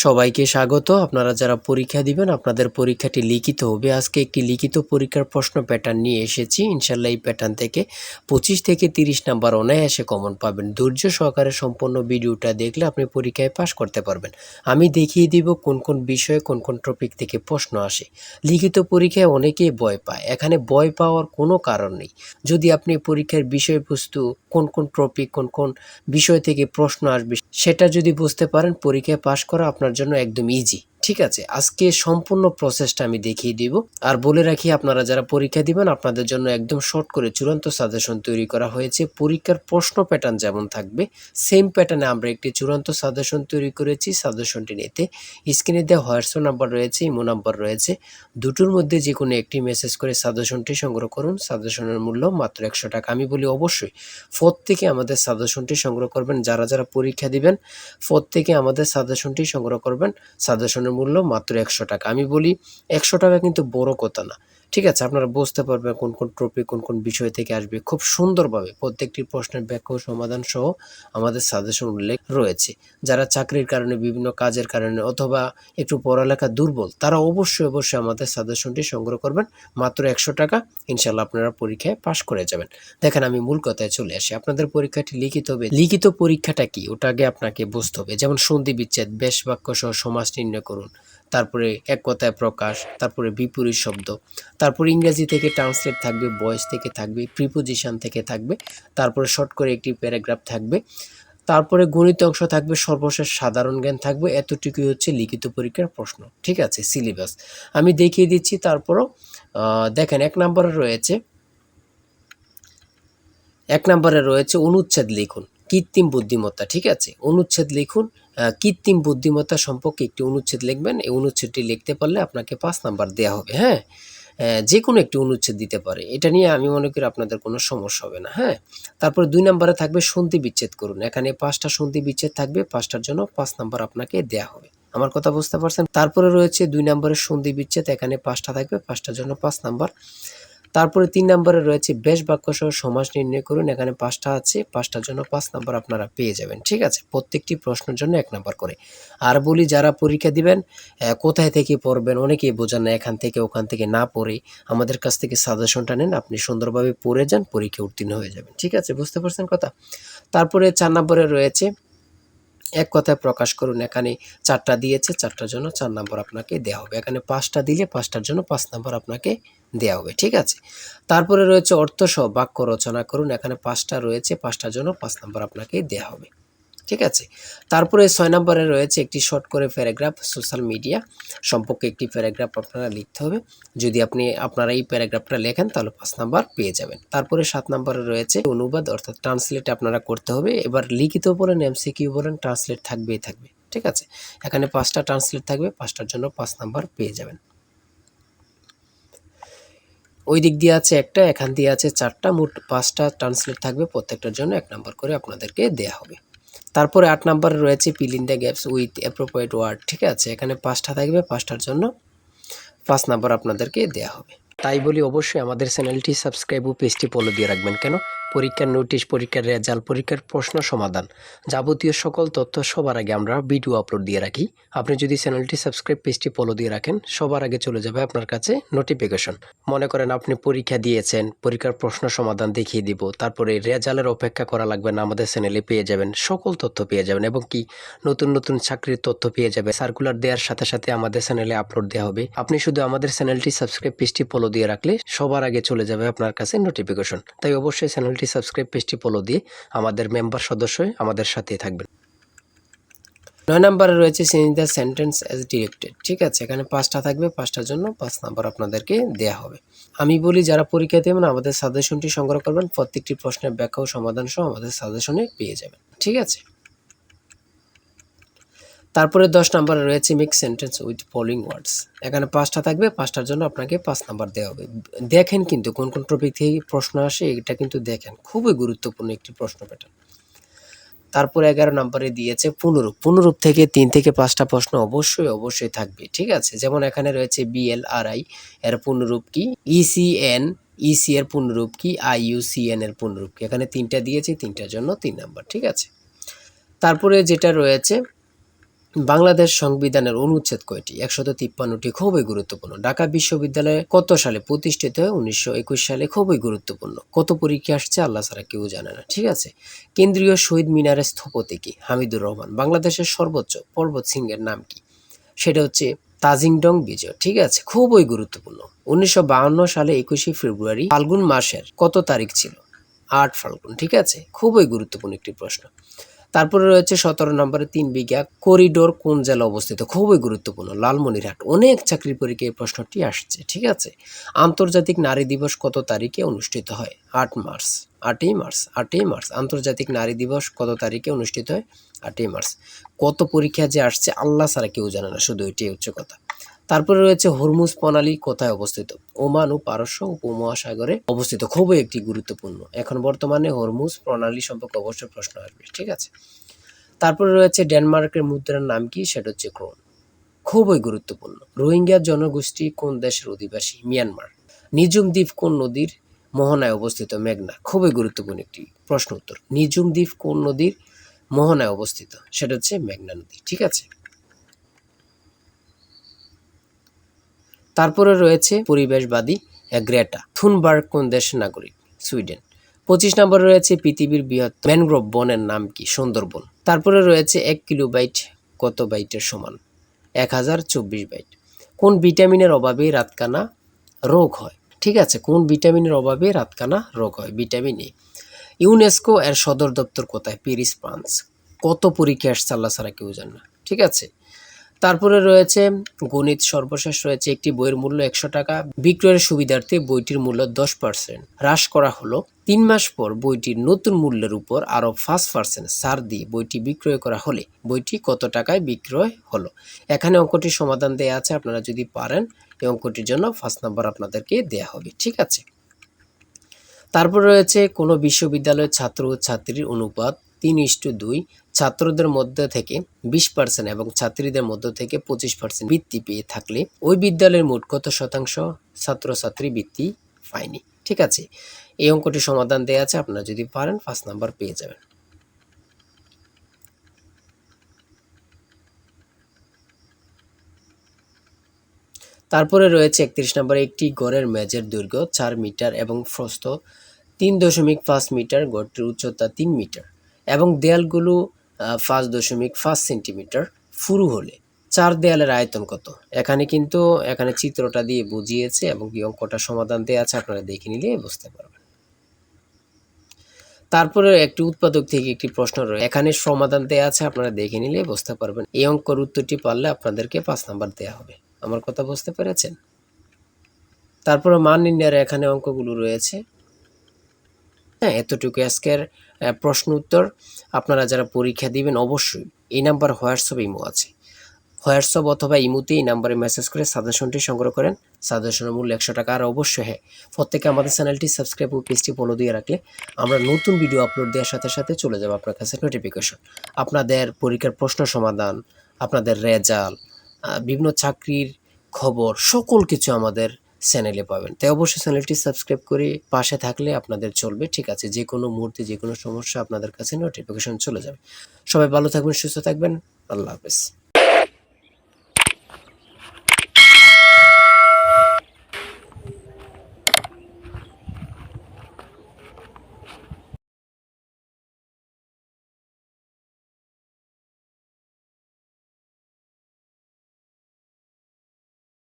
সবাইকে স্বাগত। আপনারা যারা পরীক্ষা দিবেন আপনাদের পরীক্ষাটি লিখিত হবে। আজকে একটি লিখিত পরীক্ষার প্রশ্ন প্যাটার্ন নিয়ে এসেছি। ইনশাআল্লাহ এই প্যাটার্ন থেকে 25 থেকে 30 নাম্বার অনায়াসে কমন পাবেন। ধৈর্য সহকারে সম্পূর্ণ ভিডিওটা দেখলে আপনি পরীক্ষায় পাস করতে পারবেন। আমি দেখিয়ে দিব কোন কোন বিষয়ে কোন কোন টপিক থেকে প্রশ্ন আসে। লিখিত পরীক্ষায় অনেকেই ভয় পায়। এখানে ভয় পাওয়ার কোনো কারণ নেই। যদি আপনি পরীক্ষার বিষয়বস্তু কোন কোন টপিক কোন কোন বিষয় থেকে প্রশ্ন আসবে সেটা যদি বুঝতে পারেন পরীক্ষায় পাস করা আপনার জন্য একদম ইজি। ঠিক আছে, আজকে সম্পূর্ণ প্রসেসটা আমি দেখিয়ে দিব। আর বলে রাখি আপনারা যারা পরীক্ষা দিবেন আপনাদের জন্য একদম শর্ট করে চূড়ান্ত সাজেশন তৈরি করা হয়েছে। পরীক্ষার প্রশ্ন প্যাটার্ন যেমন থাকবে সেম প্যাটার্নে আমরা একটি চূড়ান্ত সাজেশন তৈরি করেছি। সাজেশনটি নিতে স্ক্রিনে দেওয়া হোয়াটসঅ্যাপ নাম্বার রয়েছে, ইমো নাম্বার রয়েছে, দুটোর মধ্যে যে কোনো একটি মেসেজ করে সাজেশনটি সংগ্রহ করুন। সাজেশনের মূল্য মাত্র 100 টাকা। আমি বলি অবশ্যই প্রত্যেকে আমাদের সাজেশনটি সংগ্রহ করবেন। যারা যারা পরীক্ষা দিবেন প্রত্যেকে আমাদের সাজেশনটি সংগ্রহ করবেন। সাজেশনের মূল্য মাত্র 100 টাকা। আমি বলি 100 টাকা কিন্তু বড় কথা না। ঠিক আছে, আপনারা বুঝতে পারবেন কোন কোন টপিক কোন কোন বিষয় থেকে আসবে। খুব সুন্দরভাবে প্রত্যেকটি প্রশ্নের ব্যাখ্যা ও সমাধান সহ আমাদের সাজেশন উল্লেখ রয়েছে। যারা চাকরির কারণে বিভিন্ন কাজের কারণে অথবা একটু পড়ালেখা দুর্বল তারা অবশ্যই আমাদের সাজেশনটি সংগ্রহ করবেন। মাত্র 100 টাকা। ইনশাআল্লাহ আপনারা পরীক্ষায় পাস করে যাবেন। দেখেন আমি মূল কথায় চলে আসি। আপনাদের পরীক্ষাটি লিখিত হবে। লিখিত পরীক্ষাটা কি ওটা আগে আপনাকে বুঝতে হবে। যেমন সন্ধি বিচ্ছেদ, বেশ বাক্য সহ সমাস নির্ণয় করুন, তারপরে এক কথায় প্রকাশ, তারপরে বিপরীত শব্দ, তারপরে ইংরেজি থেকে ট্রান্সলেট থাকবে, ভয়েস থেকে থাকবে, প্রিপোজিশন থেকে থাকবে, তারপরে শর্ট করে একটি প্যারাগ্রাফ থাকবে, তারপরে গণিত অংশ থাকবে, সর্বশেষ সাধারণ জ্ঞান থাকবে। এতটুকুই হচ্ছে লিখিত পরীক্ষার প্রশ্ন। ঠিক আছে, সিলেবাস আমি দেখিয়ে দিচ্ছি। তারপরও দেখেন এক নম্বরে রয়েছে অনুচ্ছেদ লিখুন, কৃত্রিম বুদ্ধিমত্তা। ঠিক আছে, অনুচ্ছেদ লিখুন। কৃত্রিম বুদ্ধিমত্তা সম্পর্কে একটি অনুচ্ছেদ লিখবেন। এই অনুচ্ছেদটি লিখতে পারলে আপনাকে 5 নাম্বার দেওয়া হবে। হ্যাঁ, যে কোনো একটি অনুচ্ছেদ দিতে পারে। এটা নিয়ে আমি মনে করি আপনাদের কোনো সমস্যা হবে না। হ্যাঁ, তারপরে 2 নম্বরে থাকবে সন্ধি বিচ্ছেদ করুন। এখানে 5টা সন্ধি বিচ্ছেদ থাকবে, 5টার জন্য 5 নাম্বার আপনাকে দেওয়া হবে। আমার কথা বুঝতে পারছেন? তারপরে রয়েছে 2 নম্বরের সন্ধি বিচ্ছেদ, এখানে 5টা থাকবে, 5টার জন্য 5 নাম্বার। তারপরে 3 নম্বরে রয়েছে বেশ বাক্য সহ সমাস নির্ণয় করুন। এখানে 5টা আছে, 5টার জন্য 5 নাম্বার আপনারা পেয়ে যাবেন। ঠিক আছে, প্রত্যেকটি প্রশ্নের জন্য 1 নাম্বার করে। আর বলি যারা পরীক্ষা দিবেন কোথায় থেকে পড়বেন অনেকেই বোঝেন না। এখান থেকে ওখান থেকে না পড়ে আমাদের কাছ থেকে সাজেশনটা নেন, আপনি সুন্দরভাবে পড়ে যান, পরীক্ষা উত্তীর্ণ হয়ে যাবেন। ঠিক আছে, বুঝতে পারছেন কথা? তারপরে 4 নম্বরে রয়েছে এক কথায় প্রকাশ করুন। এখানে 4টা দিয়েছে, 4টার জন্য 4 নাম্বার আপনাকে দেওয়া হবে। এখানে 5টা দিলে 5টার জন্য 5 নাম্বার আপনাকে দেওয়া হবে। ঠিক আছে, তারপরে রয়েছে অর্থসহ বাক্য রচনা করুন। এখানে 5টা রয়েছে, 5টার জন্য 5 নাম্বার আপনাকে দেওয়া হবে। ঠিক আছে, তারপরে 6 নম্বরে রয়েছে একটি শর্ট করে প্যারাগ্রাফ, সোশ্যাল মিডিয়া সম্পর্কে একটি প্যারাগ্রাফ আপনারা লিখতে হবে। যদি আপনারা এই প্যারাগ্রাফটা লেখেন তাহলে 5 নাম্বার পেয়ে যাবেন। তারপরে 7 নম্বরে রয়েছে অনুবাদ অর্থাৎ ট্রান্সলেট আপনারা করতে হবে। এবার লিখিত বলেন এমসিকিউ বলেন ট্রান্সলেট থাকবেই থাকবে। ঠিক আছে, এখানে 5টা ট্রান্সলেট থাকবে, 5টার জন্য 5 নাম্বার পেয়ে যাবেন। ওই দিক দিয়ে আছে একটা, এখান দিয়ে আছে 4টা, মোট 5টা ট্রান্সলেট থাকবে, প্রত্যেকটার জন্য 1 নাম্বার করে আপনাদেরকে দেয়া হবে। তারপরে 8 নম্বরে রয়েছে fill in the gaps with appropriate word. ঠিক আছে, এখানে 5টা থাকবে, 5টার জন্য 5 নাম্বার আপনাদেরকে দেয়া হবে। তাই বলি অবশ্যই আমাদের চ্যানেলটি সাবস্ক্রাইব ও পেজটি ফলো দিয়ে রাখবেন। কেন? পরীক্ষার নোটিশ, পরীক্ষার রেজাল্ট, পরীক্ষার প্রশ্ন সমাধান, যাবতীয় সকল তথ্য সবার আগে আমরা ভিডিও আপলোড দিয়ে রাখি। আপনি যদি চ্যানেলটি সাবস্ক্রাইব পেজটি ফলো দিয়ে রাখেন সবার আগে চলে যাবে আপনার কাছে নোটিফিকেশন। মনে করেন আপনি পরীক্ষা দিয়েছেন, পরীক্ষার প্রশ্ন সমাধান দেখিয়ে দিব, তারপরে রেজাল্টের অপেক্ষা করা লাগবে না, আমাদের চ্যানেলে পেয়ে যাবেন, সকল তথ্য পেয়ে যাবেন এবং কি নতুন নতুন চাকরির তথ্য পেয়ে যাবে। সার্কুলার দেওয়ার সাথে সাথে আমাদের চ্যানেলে আপলোড দেওয়া হবে। আপনি শুধু আমাদের চ্যানেলটি সাবস্ক্রাইব পেজটি ফলো দিয়ে রাখলে সবার আগে চলে যাবে আপনার কাছে নোটিফিকেশন। তাই অবশ্যই চ্যানেলটি সাবস্ক্রাইব পেজটি ফলো দিয়ে আমাদের মেম্বার সদস্য হয়ে আমাদের সাথে থাকবেন। 9 নম্বরে রয়েছে change the sentence as directed. ঠিক আছে, এখানে 5টা থাকবে, 5টার জন্য 5 নাম্বার আপনাদেরকে দেয়া হবে। আমি বলি যারা পরীক্ষা দেবেন আমাদের সাজেশনটি সংগ্রহ করবেন, প্রত্যেকটি প্রশ্নের ব্যাখ্যা ও সমাধান সহ আমাদের সাজেশনে পেয়ে যাবেন। ঠিক আছে, তারপরে 10 নম্বরে রয়েছে মেক সেন্টেন্স উইথ ফলোইং ওয়ার্ডস। এখানে 5টা থাকবে, 5টার জন্য আপনাকে 5 নাম্বার দেওয়া হবে। দেখেন কিন্তু কোন কোন টপিক থেকে প্রশ্ন আসে, এটা কিন্তু দেখেন, খুবই গুরুত্বপূর্ণ একটি প্রশ্ন প্যাটার্ন। তারপরে 11 নম্বরে দিয়েছে পুনরূপ। পুনরূপ থেকে 3 থেকে 5টা প্রশ্ন অবশ্যই থাকবে। ঠিক আছে, যেমন এখানে রয়েছে BLRI এর পুনরূপ কি, ECN EC এর পুনরূপ কি, IUCN এর পুনরূপ কি। এখানে 3টা দিয়েছে, 3টার জন্য 3 নাম্বার। ঠিক আছে, তারপরে যেটা রয়েছে বাংলাদেশ সংবিধানের অনুচ্ছেদ কয়টি? 153টি। খুবই গুরুত্বপূর্ণ। ঢাকা বিশ্ববিদ্যালয় কত সালে প্রতিষ্ঠিত হয়? 1921 সালে। খুবই গুরুত্বপূর্ণ। কত পরীক্ষা আসছে আল্লাহ ছাড়া কেউ জানে না, ঠিক আছে। কেন্দ্রীয় শহীদ মিনারের স্থপতি কি? হামিদুর রহমান। বাংলাদেশের সর্বোচ্চ পর্বত শৃঙ্গের নাম কি? সেটা হচ্ছে তাজিংডং বিজয়, ঠিক আছে। খুবই গুরুত্বপূর্ণ। 1952 সালে 21শে ফেব্রুয়ারি ফাল্গুন মাসের কত তারিখ ছিল? 8 ফাল্গুন, ঠিক আছে। খুবই গুরুত্বপূর্ণ একটি প্রশ্ন। তারপরে রয়েছে 17 নম্বরে 3 বিঘা করিডোর কোন জেলা অবস্থিত? খুবই গুরুত্বপূর্ণ, লালমনিরহাট। অনেক চাকরি পরীক্ষায় এই প্রশ্নটি আসছে, ঠিক আছে। আন্তর্জাতিক নারী দিবস কত তারিখে অনুষ্ঠিত হয়? 8 মার্চ। 8ই মার্চ, 8ই মার্চ। আন্তর্জাতিক নারী দিবস কত তারিখে অনুষ্ঠিত হয়? 8ই মার্চ। কত পরীক্ষা যে আসছে আল্লাহ ছাড়া কেউ জানে না, শুধু এটাই হচ্ছে কথা। তারপরে রয়েছে হরমুজ প্রণালী কোথায় অবস্থিত? ওমান ও পারস্য উপমহাসাগরে অবস্থিত। খুবই একটি গুরুত্বপূর্ণ। এখন বর্তমানে হরমুজ প্রণালী সম্পর্কে অবশ্যই প্রশ্ন আসবে, ঠিক আছে। তারপরে রয়েছে ডেনমার্কের মুদ্রার নাম কি? সেটা হচ্ছে ক্রোন। খুবই গুরুত্বপূর্ণ। রোহিঙ্গা জনগোষ্ঠী কোন দেশের অধিবাসী? মিয়ানমার। নিঝুম দ্বীপ কোন নদীর মোহনায় অবস্থিত? মেঘনা। খুবই গুরুত্বপূর্ণ একটি প্রশ্ন উত্তর। নিঝুম দ্বীপ কোন নদীর মোহনায় অবস্থিত? সেটা হচ্ছে মেঘনা নদী, ঠিক আছে। তারপরে রয়েছে পরিবেশবাদী গ্রেটা থুনবার্গ কোন দেশের নাগরিক? সুইডেন। 25 নম্বরে রয়েছে পৃথিবীর বৃহৎ ম্যানগ্রোভ বনের নাম কি? সুন্দরবন। তারপরে রয়েছে 1 কিলোবাইট কত বাইটের সমান? 1024 বাইট। কোন ভিটামিনের অভাবে রাতকানা রোগ হয়? ঠিক আছে, কোন ভিটামিনের অভাবে রাতকানা রোগ হয়? Vitamin A. ইউনেস্কো এর সদর দপ্তর কোথায়? Paris, France. কত পরীক্ষা আসছে আল্লাহ ছাড়া কেউ জানে না, ঠিক আছে। তারপরে রয়েছে গণিত। সর্বশেষ রয়েছে একটি বইয়ের মূল্য 100 টাকা, বিক্রয়ের সুবিধার্থে বইটির মূল্য 10% হ্রাস করা হলো। 3 মাস পর বইটির নতুন মূল্যের উপর আরও 5% ছাড় দিয়ে বইটি বিক্রয় করা হলে বইটি কত টাকায় বিক্রয় হলো? এখানে অঙ্কটির সমাধান দেয়া আছে, আপনারা যদি পারেন এই অঙ্কটির জন্য 5 নাম্বার আপনাদেরকে দেয়া হবে, ঠিক আছে। তারপর রয়েছে কোনো বিশ্ববিদ্যালয়ের ছাত্র ও ছাত্রীর অনুপাত 3:2, ছাত্রদের মধ্যে থেকে 20% এবং ছাত্রীদের মধ্যে থেকে 25% বৃত্তি পেয়ে থাকলে ওই বিদ্যালয়ের মোট কত শতাংশ ছাত্রছাত্রী বৃত্তি পায়নি? ঠিক আছে, এই অঙ্কটির সমাধান দেওয়া আছে, আপনারা যদি পারেন 5 নাম্বার পেয়ে যাবেন। তারপরে রয়েছে 31 নম্বরে একটি গড়ের মেঝের দৈর্ঘ্য 4 মিটার এবং প্রস্থ 3.5 মিটার, গড়টির উচ্চতা 3 মিটার এবং দেয়ালগুলো 5.5 সেন্টিমিটার পুরু হলে 4 দেয়ালের আয়তন কত? এখানে চিত্রটা দিয়ে বুঝিয়েছে এবং কি অঙ্কটা সমাধান দেওয়া আছে, আপনারা দেখে নিলে বুঝতে পারবেন। তারপরে একটি উৎপাদক থেকে একটি প্রশ্ন রয়েছে, এখানে সমাধান দেওয়া আছে, আপনারা দেখে নিলে বুঝতে পারবেন। এই অঙ্কের উত্তরটি পারলে আপনাদেরকে 5 নাম্বার দেওয়া হবে। আমার কথা বুঝতে পেরেছেন? তারপরে মান নির্ণয়ের এখানে অঙ্কগুলো রয়েছে। হ্যাঁ, এতটুকু আজকের প্রশ্ন উত্তর। আপনারা যারা পরীক্ষা দিবেন অবশ্যই এই নাম্বার হোয়াটসঅ্যাপ ইমো আছে, হোয়াটসঅ্যাপ অথবা ইমোতে এই নাম্বারে মেসেজ করে সাজেশনটি সংগ্রহ করেন। সাজেশনের মূল্য 100 টাকা। আর অবশ্যই হ্যাঁ, প্রত্যেকে আমাদের চ্যানেলটি সাবস্ক্রাইব ও পেজটি ফলো দিয়ে রাখলে আমরা নতুন ভিডিও আপলোড দেওয়ার সাথে সাথে চলে যাবে আপনার কাছে নোটিফিকেশন। আপনাদের পরীক্ষার প্রশ্ন সমাধান, আপনাদের রেজাল্ট, বিভিন্ন চাকরির খবর, সকল কিছু আমাদের চ্যানেলে পাবেন। তাই অবশ্যই চ্যানেলটি সাবস্ক্রাইব করে পাশে থাকলে আপনাদের চলবে, ঠিক আছে। যে কোনো মুহূর্তে যে কোনো সমস্যা আপনাদের কাছে নোটিফিকেশন চলে যাবে। সবাই ভালো থাকবেন, সুস্থ থাকবেন। আল্লাহ হাফেজ।